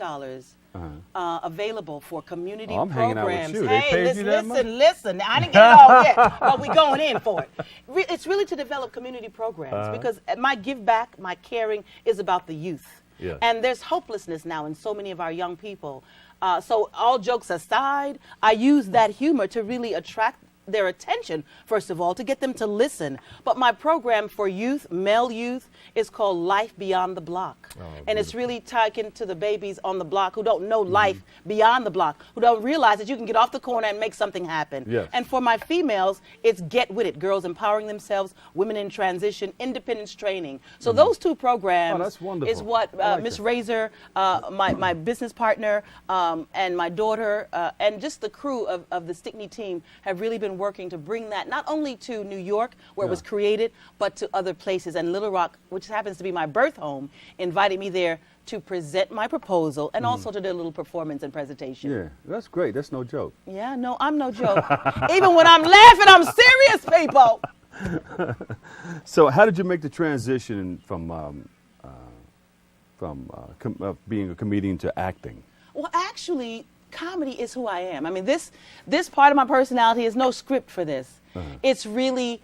available for community I'm programs. hanging out with you. Hey, listen. I didn't get it all yet, but we're going in for it. It's really to develop community programs because my give back, my caring is about the youth. Yes. And there's hopelessness now in so many of our young people. So all jokes aside, I use that humor to really attract their attention, first of all, to get them to listen. But my program for youth, male youth, is called Life Beyond the Block. And it's really taken to the babies on the block who don't know life beyond the block, who don't realize that you can get off the corner and make something happen. Yes. And for my females, it's Get With It, girls empowering themselves, women in transition, independence training. So those two programs is what Miss Razor, my business partner, and my daughter, and just the crew of the Stickney team have really been working to bring that not only to New York, where it was created, but to other places. And Little Rock, which happens to be my birth home, invited me there to present my proposal and also to do a little performance and presentation. Yeah, that's great. That's no joke. Yeah, no, I'm no joke. Even when I'm laughing, I'm serious, people. So how did you make the transition from being a comedian to acting? Well, actually, comedy is who I am. I mean, this part of my personality is no script for this. It's really,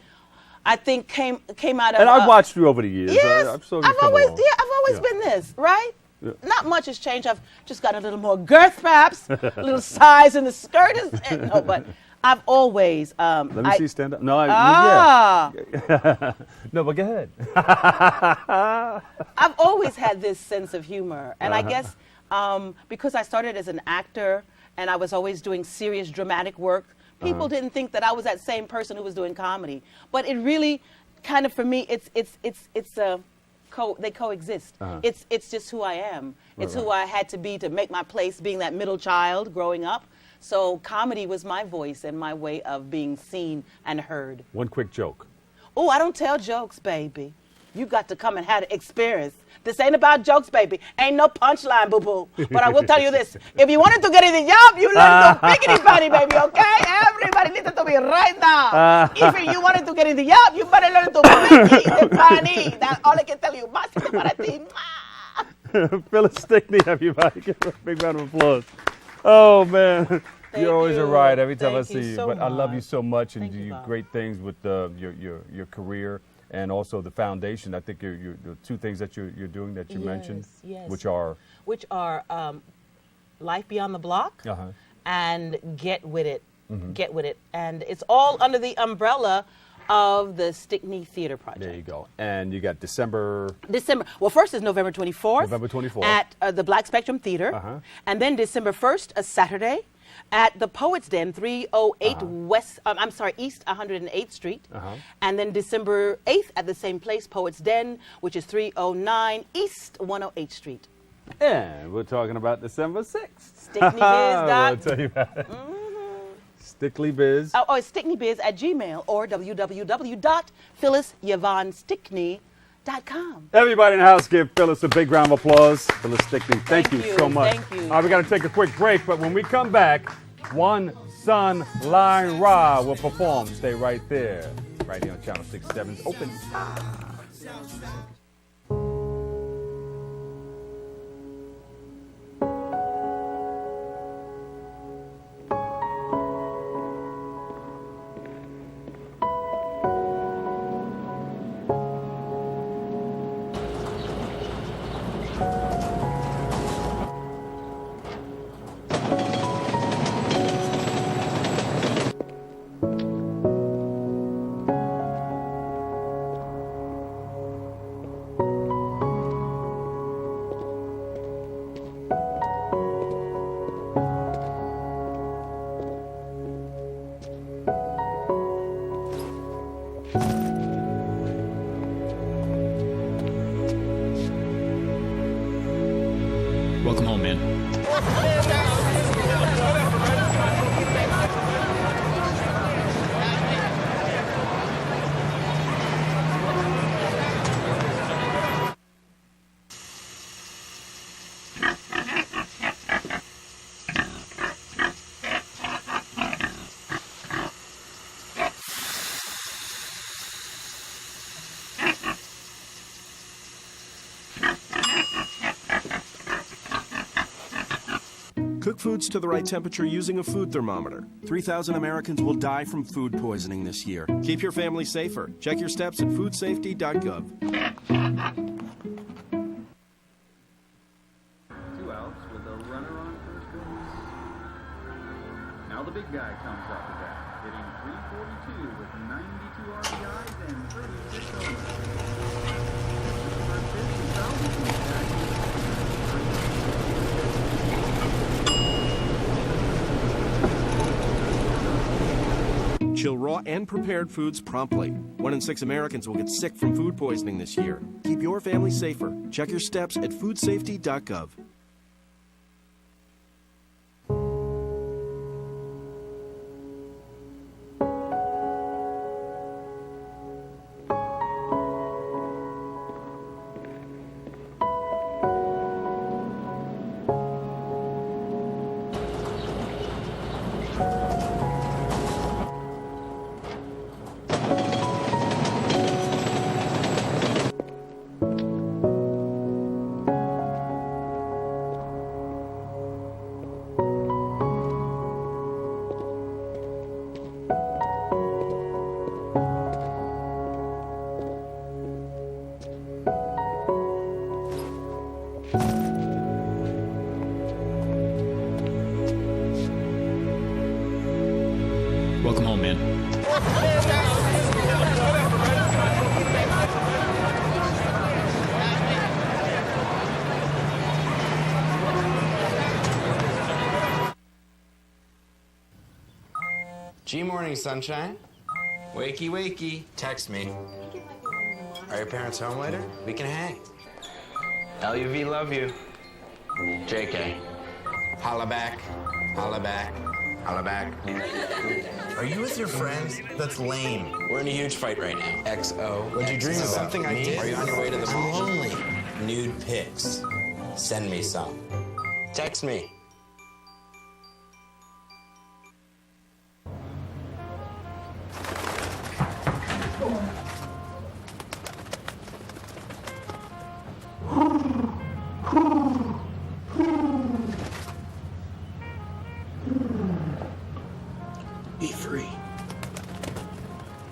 I think, came out of. And I've watched you over the years. Yes, I've always been this, right? Yeah. Not much has changed. I've just got a little more girth, perhaps, a little size in the skirt. No, but I've always. Let me see stand up. No, Ah. yeah. No, but go ahead. I've always had this sense of humor, and I guess because I started as an actor and I was always doing serious dramatic work, people didn't think that I was that same person who was doing comedy. But it really, kind of for me, they coexist. It's just who I am. It's who I had to be to make my place, being that middle child growing up. So comedy was my voice and my way of being seen and heard. One quick joke. Oh, I don't tell jokes, baby. You got to come and have the experience. This ain't about jokes, baby. Ain't no punchline, boo-boo. But I will tell you this. If you wanted to get in the job, you learn to biggity bunny, baby, okay? Everybody listen to me right now. If you wanted to get in the job, you better learn to biggity bunny. That's all I can tell you. Masita para ti. Phyllis Stickney, everybody. Give her a big round of applause. Oh, man. You're always a ride every time I see you. But I love you so much, and you do great things with your career and also the foundation. I think the two things that you're doing that you mentioned, which are Life Beyond the Block and Get With It. Get With It. And it's all under the umbrella of the Stickney Theater Project. There you go. And you got December. Well, first is November 24th. November 24th. At the Black Spectrum Theater. And then December 1st, a Saturday, at the Poets Den, 308 East 108th Street. And then December 8th at the same place, Poets Den, which is 309 East 108th Street. And we're talking about December 6th. StickneyBiz. I'll tell you about it. StickneyBiz. Oh, it's StickneyBiz at Gmail or www.phyllisyavanstickney.com. Everybody in the house, give Phyllis a big round of applause. Phyllis Stickney, thank you so much. Thank you. All right, we got to take a quick break, but when we come back, One Sun Line Ra will perform. Stay right there, right here on Channel 67's Open. Welcome home, man. Cook foods to the right temperature using a food thermometer. 3,000 Americans will die from food poisoning this year. Keep your family safer. Check your steps at foodsafety.gov. 2 outs with a runner on first base. Now the big guy comes up with that, hitting .342 with 92 RBIs and 36 homers. Chill raw and prepared foods promptly. 1 in 6 Americans will get sick from food poisoning this year. Keep your family safer. Check your steps at foodsafety.gov. on, man. G-Morning, sunshine. Wakey, wakey. Text me. Are your parents home later? We can hang. LUV, love you. JK. Holla back. Holla back. Holla back. Are you with your friends? That's lame. We're in a huge fight right now. XO. What'd you dream about? Something I did. Are you on your way to the mall? I'm lonely. Nude pics. Send me some. Text me. Be free.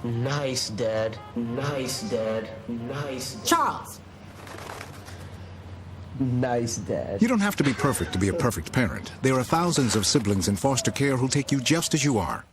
Nice, Dad. Nice, Dad. Nice. Charles. Nice, Dad. You don't have to be perfect to be a perfect parent. There are thousands of siblings in foster care who'll take you just as you are.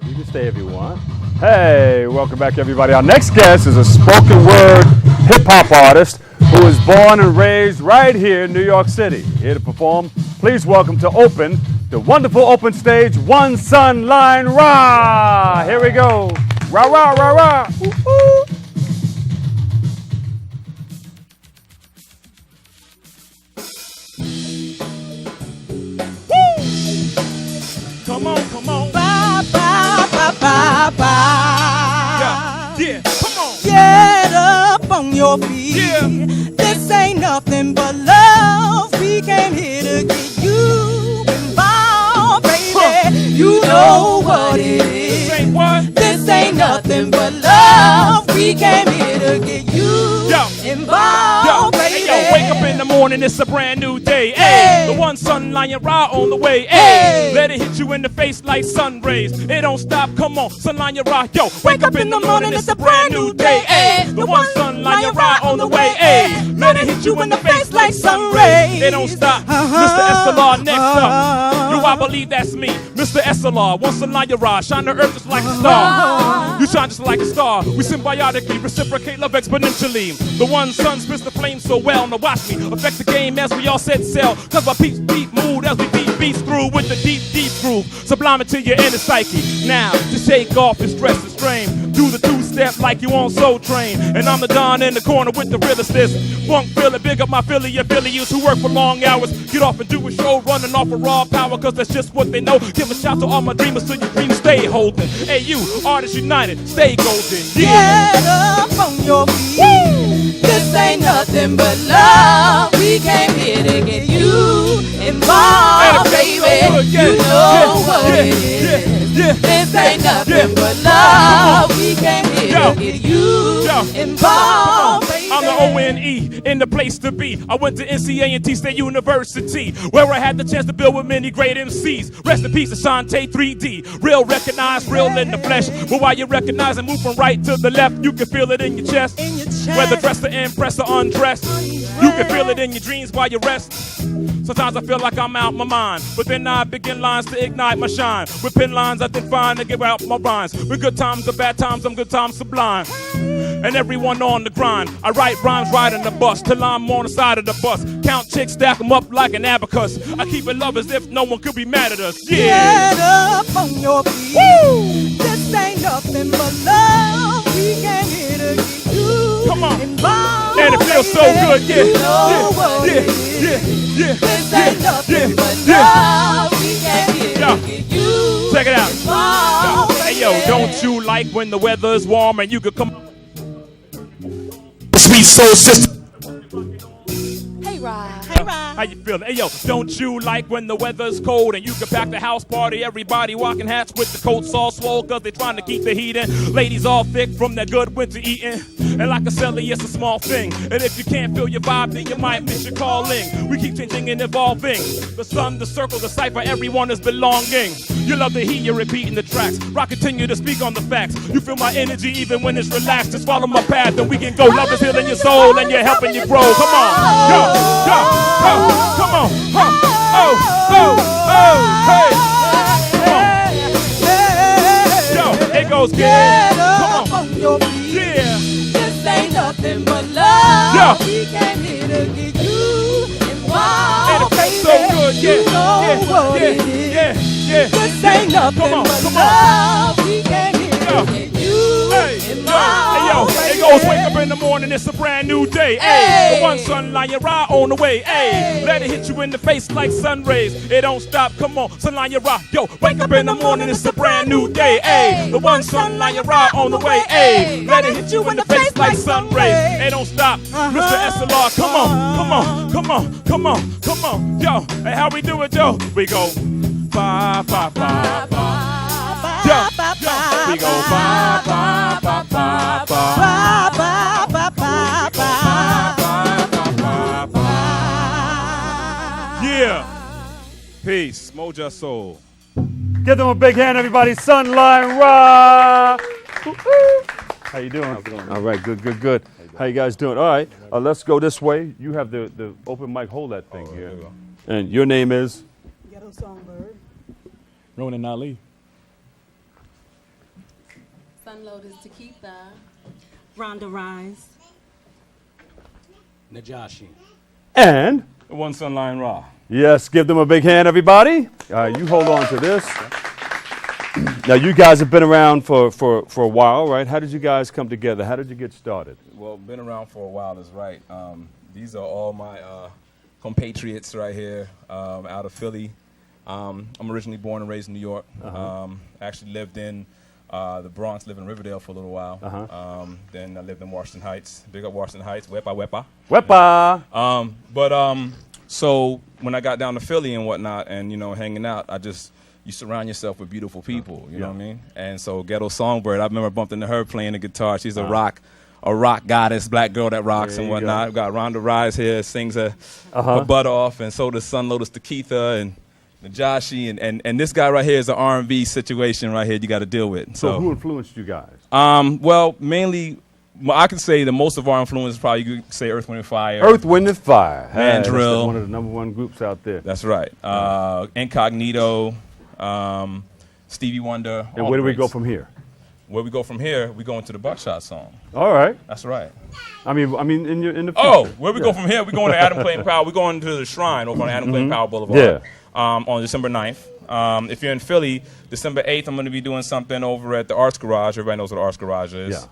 You can stay if you want. Hey, welcome back, everybody. Our next guest is a spoken word hip-hop artist who was born and raised right here in New York City. Here to perform, please welcome to Open, the wonderful Open stage, One Son Lion Ra. Here we go. Ra, ra, ra, ra. Woo-hoo. Come on, come on. Bye, bye, bye, bye, bye. Yeah, come on. Get up on your feet. Yeah. This ain't nothing but love. We came here to get you involved, baby. You know what it is. This ain't what? This ain't nothing but love. We came here to get you involved, baby. Hey, yo, wake up in the morning, it's a brand new day. Hey, the One Son Lion Ra on the way. Hey, let it hit you in the face like sun rays. It don't stop, come on, Son Lion Ra. Yo, wake up in the morning, it's a brand new day. Hey, the One Son Lion Ra on the way. Hey, let it hit you in the face like sun rays. It don't stop. Mr. SLR next up. Yo, I believe that's me, Mr. SLR. One Son Lion Ra, shine the earth just like a star. You shine just like a star. We symbiotically reciprocate love exponentially. The One Son spits the flame so well. Now watch me affect the game as we all set sail. Cause my peeps deep mood as we beat beats through with the deep, deep groove. Sublime it to your inner psyche. Now, to shake off your stress and strain. Do the two-step like you on Soul Train. And I'm the Don in the corner with the realest. Funk feeling, big up my affiliates who work for long hours. Get off and do a show running off of raw power. Cause that's just what they know. Give a shout to all my dreamers so your dreams stay holding. Hey you, Artists United, stay golden. Yeah. Get up on your feet. Woo. This ain't nothing but love. We came here to get you involved, baby. So you know what it is. This ain't nothing but love. We came here to get you involved, baby. I'm the O-N-E, in the place to be. I went to NCA&T State University, where I had the chance to build with many great MCs. Rest in peace, Ashanti 3D. Real recognized, real in the flesh. But while you recognize and move from right to the left, you can feel it in your chest. Whether dressed to impress or undressed, you can feel it in your dreams while you rest. Sometimes I feel like I'm out my mind, but then I begin lines to ignite my shine. With pen lines I then find to give out my rhymes. With good times or bad times, I'm good times sublime. And everyone on the grind. I write rhymes riding the bus till I'm on the side of the bus. Count chicks, stack them up like an abacus. I keep it love as if no one could be mad at us. Yeah. Get up on your feet. Woo. This ain't nothing but love. We came here to get you involved. And it feels so good, yeah. You know what it is. This ain't nothing but love. We came here to get you check it out. involved. Hey yo, don't you like when the weather's warm and you could come Sweet Soul Sister? Hey, Rod. How you feeling? Hey yo, don't you like when the weather's cold and you can pack the house party? Everybody walking hats with the coats all swole cause they trying to keep the heat in. Ladies all thick from that good winter eating. And like a celly, it's a small thing. And if you can't feel your vibe, then you might miss your calling. We keep changing and evolving. The sun, the circle, the cipher, everyone is belonging. You love to hear you repeating the tracks. Rock continue to speak on the facts. You feel my energy even when it's relaxed. Just follow my path and we can go. Love is healing your soul and you're helping you grow. Come on, yo, yo, yo, come on, huh. Yo, it goes get up on your feet. Yeah. This ain't nothing but love. Yeah. We came here to get you involved. And it feels so good. You know what it is. This ain't nothing but love. We came here to get you involved. Hey, yo, it goes wake up in the morning, it's a brand new day. Hey, the one sunlight your ride on the way. Hey, let it hit you in the face like sun rays. It don't stop, come on, sunlight your ride. Yo, wake up in the morning, it's a brand new day. Hey, the one sunlight your ride on the way. Hey, let it hit you in the face like sun rays. It don't stop, Mr. SLR, come on, come on, come on, come on, come on. Yo, hey, how we do it, yo? We go ba ba ba ba. Yo, we go ba ba ba ba ba. Yeah. Peace. Moja Soul. Give them a big hand, everybody. Sunline Rock. How you doing? How's it going? All right, good, good, good. How you guys doing? All right, let's go this way. You have the open mic. Hold that thing here. And your name is? Ghetto Songbird. Ronan Ali. Sunload is Takitha. Rhonda Rise. Najashi. And? One Sunline Raw. Yes, give them a big hand, everybody. You hold on to this. Now, you guys have been around for a while, right? How did you guys come together? How did you get started? Well, been around for a while is right. These are all my compatriots right here out of Philly. I'm originally born and raised in New York. Actually lived in the Bronx, lived in Riverdale for a little while. Then I lived in Washington Heights. Big up Washington Heights. Wepa, wepa. Wepa! So when I got down to Philly and whatnot and, you know, hanging out, you surround yourself with beautiful people, you know what I mean? And so Ghetto Songbird, I remember bumping into her playing the guitar. She's a rock goddess, black girl that rocks and whatnot. We've got Rhonda Rise here, sings her butt off, and so does Sun Lotus Takitha and Najashi, and this guy right here is an R&B situation right here you got to deal with. So who influenced you guys? Well, mainly, I can say the most of our influence is probably, you could say Earth, Wind & Fire. Earth, Wind & Fire. Mandrill. That's one of the #1 groups out there. That's right. Incognito, Stevie Wonder. And where do we go from here? Where we go from here, we go into the Buckshot song. All right. That's right. I mean, in the future. Oh, where we go from here, we going to Adam Clayton Powell. We're going to the Shrine over on Adam Clayton Powell Boulevard. On December 9th. If you're in Philly, December 8th, I'm going to be doing something over at the Arts Garage. Everybody knows what the Arts Garage is.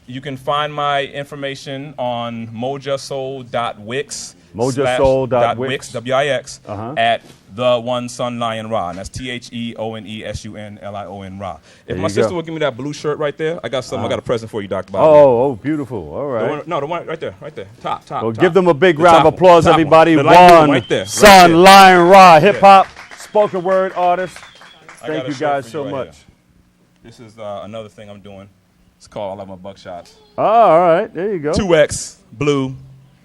You can find my information on mojasoul.wix. Mojasoul.wix. W-I-X, at The One Sun Lion Ra. And that's TheOneSunlion Ra. If my sister would give me that blue shirt right there, I got something. I got a present for you, Dr. Bob. Oh, beautiful. All right. The one right there. Top. Well, give them a big round of applause, everybody. One right there. Sun Lion Ra, hip hop, spoken word artist. Thank you guys so much. This is another thing I'm doing. It's called I Love My Buckshots. Oh, all right. There you go. 2X blue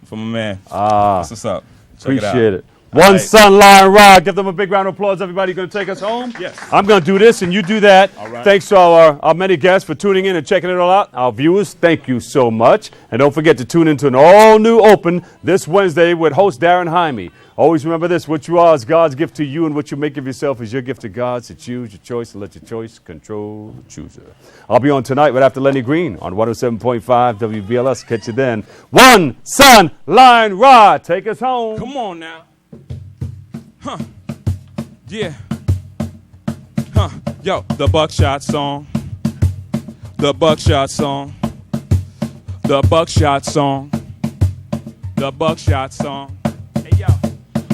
from my man. That's what's up. Appreciate it. One Sunline Rock. Give them a big round of applause. Everybody going to take us home? Yes. I'm going to do this and you do that. All right. Thanks to our many guests for tuning in and checking it all out. Our viewers, thank you so much. And don't forget to tune into an all-new Open this Wednesday with host Darren Jaime. Always remember this, what you are is God's gift to you, and what you make of yourself is your gift to God. So choose your choice and let your choice control the chooser. I'll be on tonight right after Lenny Green on 107.5 WBLS. Catch you then. One Sunline Rock. Take us home. Come on now. Yeah. Yo, the Buckshot song. The Buckshot song. The Buckshot song. The Buckshot song. Hey, yo.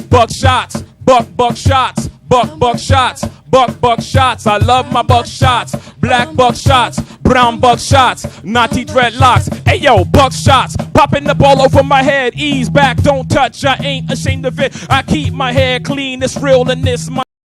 Buckshots, buckshots, buckshots, buckshots. I love my buckshots. Black buckshots, brown buckshots, naughty dreadlocks. Hey yo, buckshots, popping the ball over my head. Ease back, don't touch. I ain't ashamed of it. I keep my hair clean. It's real in this.